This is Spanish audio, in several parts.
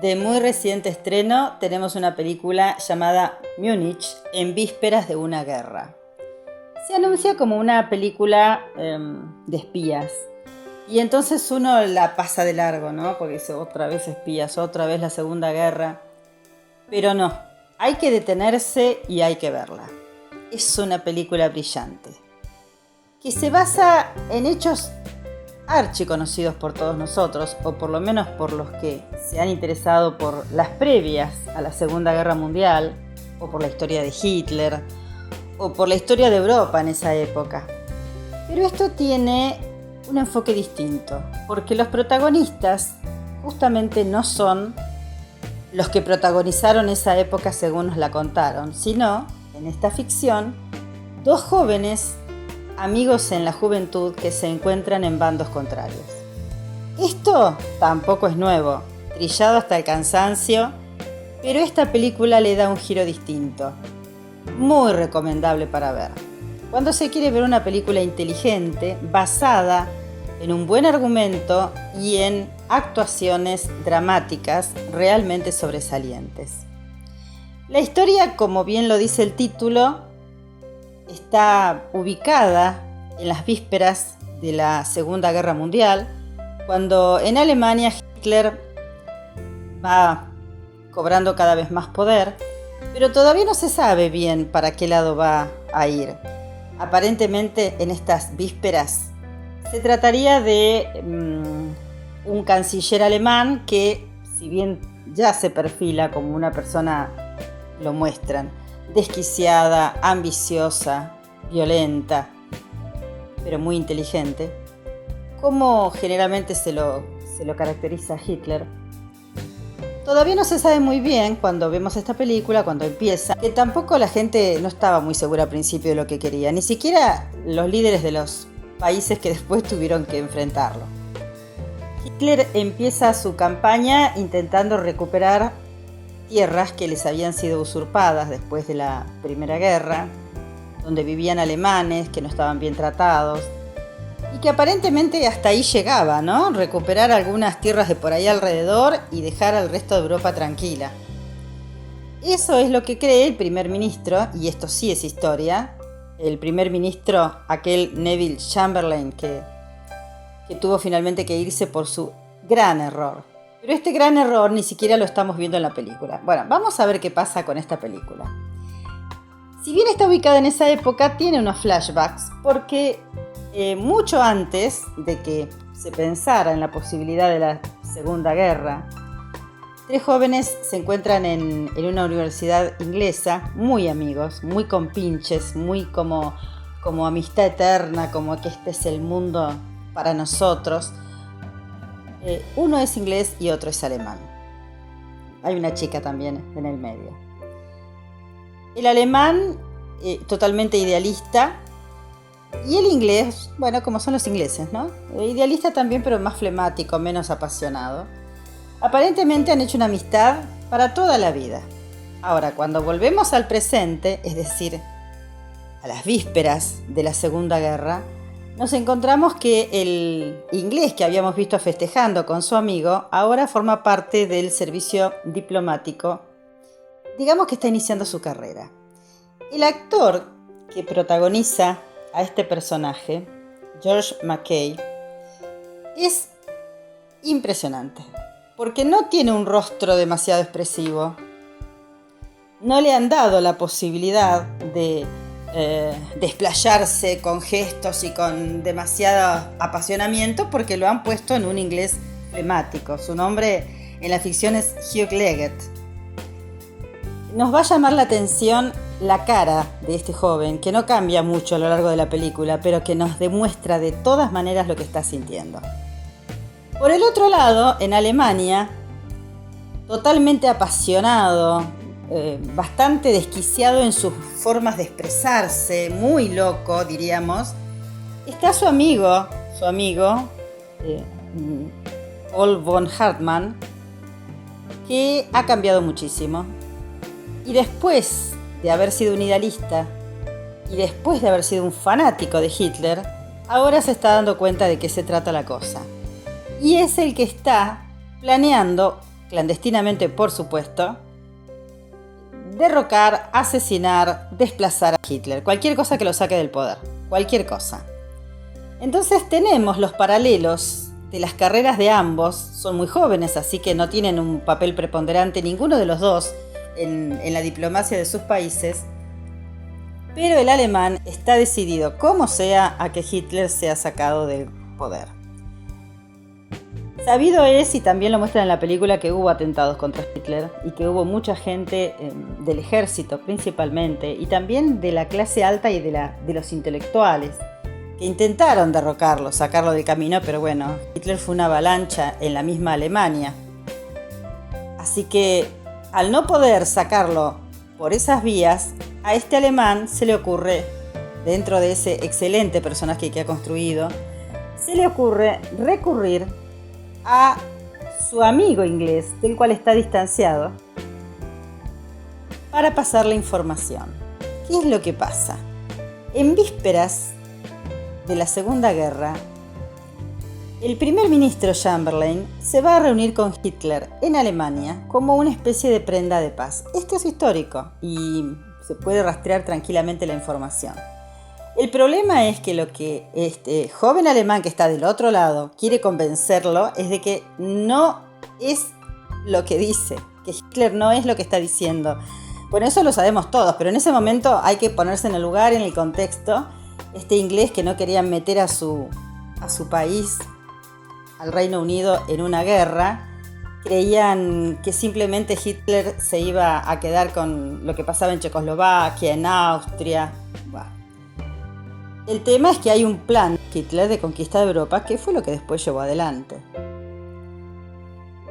De muy reciente estreno tenemos una película llamada Múnich en vísperas de una guerra. Se anuncia como una película de espías y entonces uno la pasa de largo, ¿no? Porque dice otra vez espías, otra vez la Segunda Guerra. Pero no, hay que detenerse y hay que verla. Es una película brillante que se basa en hechos archiconocidos por todos nosotros, o por lo menos por los que se han interesado por las previas a la Segunda Guerra Mundial, o por la historia de Hitler, o por la historia de Europa en esa época. Pero esto tiene un enfoque distinto, porque los protagonistas justamente no son los que protagonizaron esa época según nos la contaron, sino, en esta ficción, dos jóvenes amigos en la juventud que se encuentran en bandos contrarios. Esto tampoco es nuevo, trillado hasta el cansancio, pero esta película le da un giro distinto, muy recomendable para ver. Cuando se quiere ver una película inteligente, basada en un buen argumento y en actuaciones dramáticas realmente sobresalientes. La historia, como bien lo dice el título, está ubicada en las vísperas de la Segunda Guerra Mundial, cuando en Alemania Hitler va cobrando cada vez más poder, pero todavía no se sabe bien para qué lado va a ir. Aparentemente en estas vísperas se trataría de un canciller alemán que, si bien ya se perfila como una persona, lo muestran, desquiciada, ambiciosa, violenta, pero muy inteligente, como generalmente se lo caracteriza a Hitler. Todavía no se sabe muy bien cuando vemos esta película, cuando empieza, que tampoco la gente no estaba muy segura al principio de lo que quería, ni siquiera los líderes de los países que después tuvieron que enfrentarlo. Hitler empieza su campaña intentando recuperar tierras que les habían sido usurpadas después de la Primera Guerra, donde vivían alemanes que no estaban bien tratados y que aparentemente hasta ahí llegaba, ¿no? Recuperar algunas tierras de por ahí alrededor y dejar al resto de Europa tranquila. Eso es lo que cree el primer ministro, y esto sí es historia, el primer ministro, aquel Neville Chamberlain, que tuvo finalmente que irse por su gran error. Pero este gran error ni siquiera lo estamos viendo en la película. Bueno, vamos a ver qué pasa con esta película. Si bien está ubicada en esa época, tiene unos flashbacks, porque mucho antes de que se pensara en la posibilidad de la Segunda Guerra, tres jóvenes se encuentran en una universidad inglesa, muy amigos, muy compinches, muy como amistad eterna, como que este es el mundo para nosotros. Uno es inglés y otro es alemán. Hay una chica también en el medio. El alemán, totalmente idealista, y el inglés, bueno, como son los ingleses, ¿no? Idealista también, pero más flemático, menos apasionado. Aparentemente han hecho una amistad para toda la vida. Ahora, cuando volvemos al presente, es decir, a las vísperas de la Segunda Guerra, nos encontramos que el inglés que habíamos visto festejando con su amigo ahora forma parte del servicio diplomático. Digamos que está iniciando su carrera. El actor que protagoniza a este personaje, George McKay, es impresionante, porque no tiene un rostro demasiado expresivo. No le han dado la posibilidad de desplayarse con gestos y con demasiado apasionamiento, porque lo han puesto en un inglés flemático. Su nombre en la ficción es Hugh Leggett. Nos va a llamar la atención la cara de este joven, que no cambia mucho a lo largo de la película, pero que nos demuestra de todas maneras lo que está sintiendo. Por el otro lado, en Alemania, totalmente apasionado, bastante desquiciado en sus formas de expresarse, muy loco, diríamos, está su amigo, Paul von Hartmann, que ha cambiado muchísimo. Y después de haber sido un idealista y después de haber sido un fanático de Hitler, ahora se está dando cuenta de qué se trata la cosa. Y es el que está planeando clandestinamente por supuesto, derrocar, asesinar, desplazar a Hitler, cualquier cosa que lo saque del poder, cualquier cosa. Entonces tenemos los paralelos de las carreras de ambos, son muy jóvenes, así que no tienen un papel preponderante ninguno de los dos en la diplomacia de sus países, pero el alemán está decidido, como sea, a que Hitler sea sacado del poder. Sabido es, y también lo muestran en la película, que hubo atentados contra Hitler y que hubo mucha gente del ejército principalmente, y también de la clase alta y de los intelectuales, que intentaron derrocarlo, sacarlo del camino, pero bueno, Hitler fue una avalancha en la misma Alemania. Así que, al no poder sacarlo por esas vías, a este alemán se le ocurre, dentro de ese excelente personaje que ha construido, se le ocurre recurrir a su amigo inglés, del cual está distanciado, para pasarle información. ¿Qué es lo que pasa? En vísperas de la Segunda Guerra, el primer ministro Chamberlain se va a reunir con Hitler en Alemania como una especie de prenda de paz. Esto es histórico y se puede rastrear tranquilamente la información. El problema es que lo que este joven alemán que está del otro lado quiere convencerlo es de que no es lo que dice, que Hitler no es lo que está diciendo. Bueno, eso lo sabemos todos, pero en ese momento hay que ponerse en el lugar, en el contexto. Este inglés que no querían meter a su país, al Reino Unido, en una guerra, creían que simplemente Hitler se iba a quedar con lo que pasaba en Checoslovaquia, en Austria. El tema es que hay un plan Hitler de conquista de Europa, que fue lo que después llevó adelante.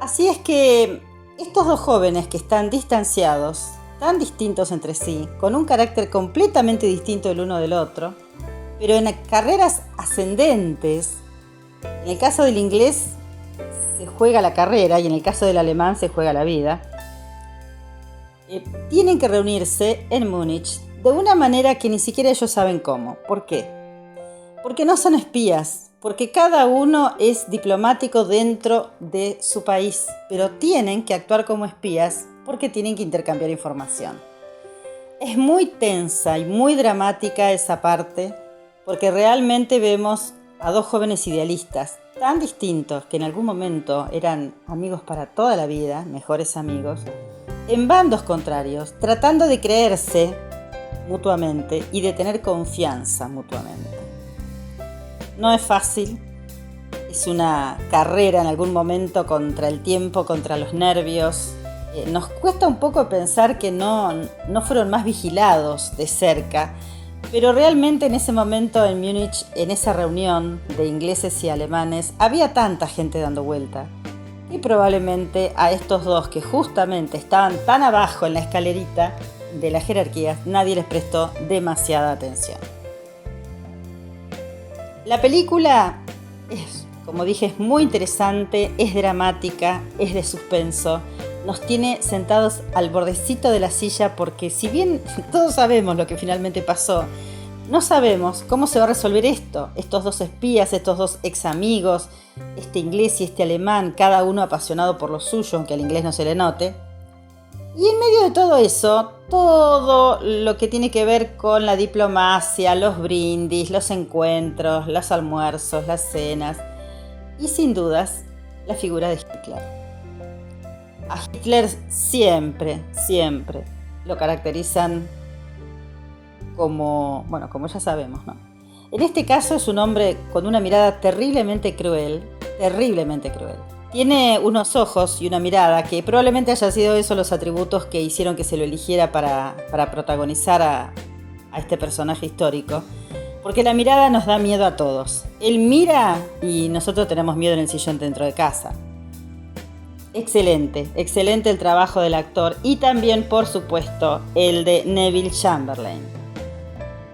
Así es que estos dos jóvenes que están distanciados, tan distintos entre sí, con un carácter completamente distinto el uno del otro, pero en carreras ascendentes, en el caso del inglés se juega la carrera y en el caso del alemán se juega la vida, tienen que reunirse en Múnich de una manera que ni siquiera ellos saben cómo. ¿Por qué? Porque no son espías, porque cada uno es diplomático dentro de su país, pero tienen que actuar como espías porque tienen que intercambiar información. Es muy tensa y muy dramática esa parte, porque realmente vemos a dos jóvenes idealistas tan distintos que en algún momento eran amigos para toda la vida, mejores amigos, en bandos contrarios, tratando de creerse mutuamente y de tener confianza mutuamente. No es fácil, es una carrera en algún momento contra el tiempo, contra los nervios. Nos cuesta un poco pensar que no fueron más vigilados de cerca, pero realmente en ese momento en Múnich, en esa reunión de ingleses y alemanes, había tanta gente dando vuelta y probablemente a estos dos que justamente estaban tan abajo en la escalerita de la jerarquía, nadie les prestó demasiada atención. La película es, como dije, es muy interesante, es dramática, es de suspenso, nos tiene sentados al bordecito de la silla porque si bien todos sabemos lo que finalmente pasó, no sabemos cómo se va a resolver esto. Estos dos espías, estos dos ex amigos, este inglés y este alemán, cada uno apasionado por lo suyo, aunque al inglés no se le note. Y en medio de todo eso, todo lo que tiene que ver con la diplomacia, los brindis, los encuentros, los almuerzos, las cenas y sin dudas la figura de Hitler. A Hitler siempre lo caracterizan como ya sabemos, ¿no? En este caso es un hombre con una mirada terriblemente cruel. Tiene unos ojos y una mirada que probablemente haya sido eso los atributos que hicieron que se lo eligiera para protagonizar a este personaje histórico. Porque la mirada nos da miedo a todos. Él mira y nosotros tenemos miedo en el sillón dentro de casa. Excelente el trabajo del actor y también, por supuesto, el de Neville Chamberlain.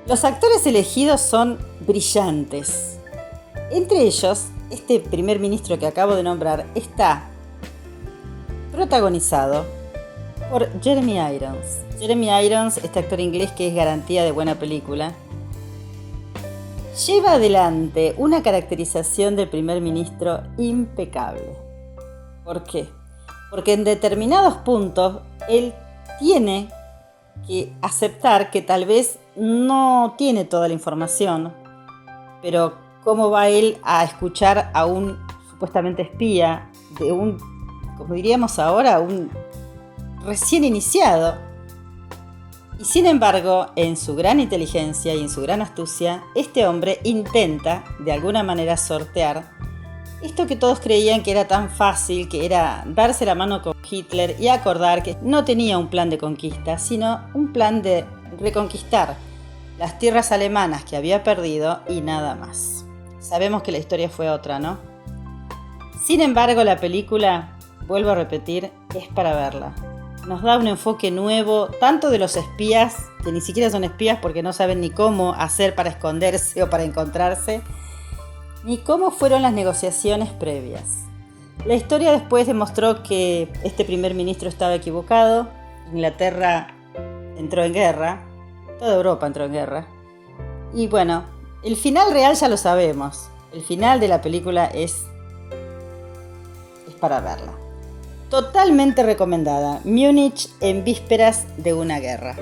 Los actores elegidos son brillantes. Entre ellos, este primer ministro que acabo de nombrar está protagonizado por Jeremy Irons. Jeremy Irons, este actor inglés que es garantía de buena película, lleva adelante una caracterización del primer ministro impecable. ¿Por qué? porque en determinados puntos él tiene que aceptar que tal vez no tiene toda la información, pero ¿cómo va él a escuchar a un supuestamente espía de un, como diríamos ahora, un recién iniciado? Y sin embargo, en su gran inteligencia y en su gran astucia, este hombre intenta de alguna manera sortear esto que todos creían que era tan fácil, que era darse la mano con Hitler y acordar que no tenía un plan de conquista, sino un plan de reconquistar las tierras alemanas que había perdido y nada más. Sabemos que la historia fue otra, ¿no? Sin embargo, la película, vuelvo a repetir, es para verla. Nos da un enfoque nuevo, tanto de los espías, que ni siquiera son espías porque no saben ni cómo hacer para esconderse o para encontrarse, ni cómo fueron las negociaciones previas. La historia después demostró que este primer ministro estaba equivocado. Inglaterra entró en guerra, toda Europa entró en guerra. Y bueno, el final real ya lo sabemos. El final de la película es para verla. Totalmente recomendada. Múnich en vísperas de una guerra.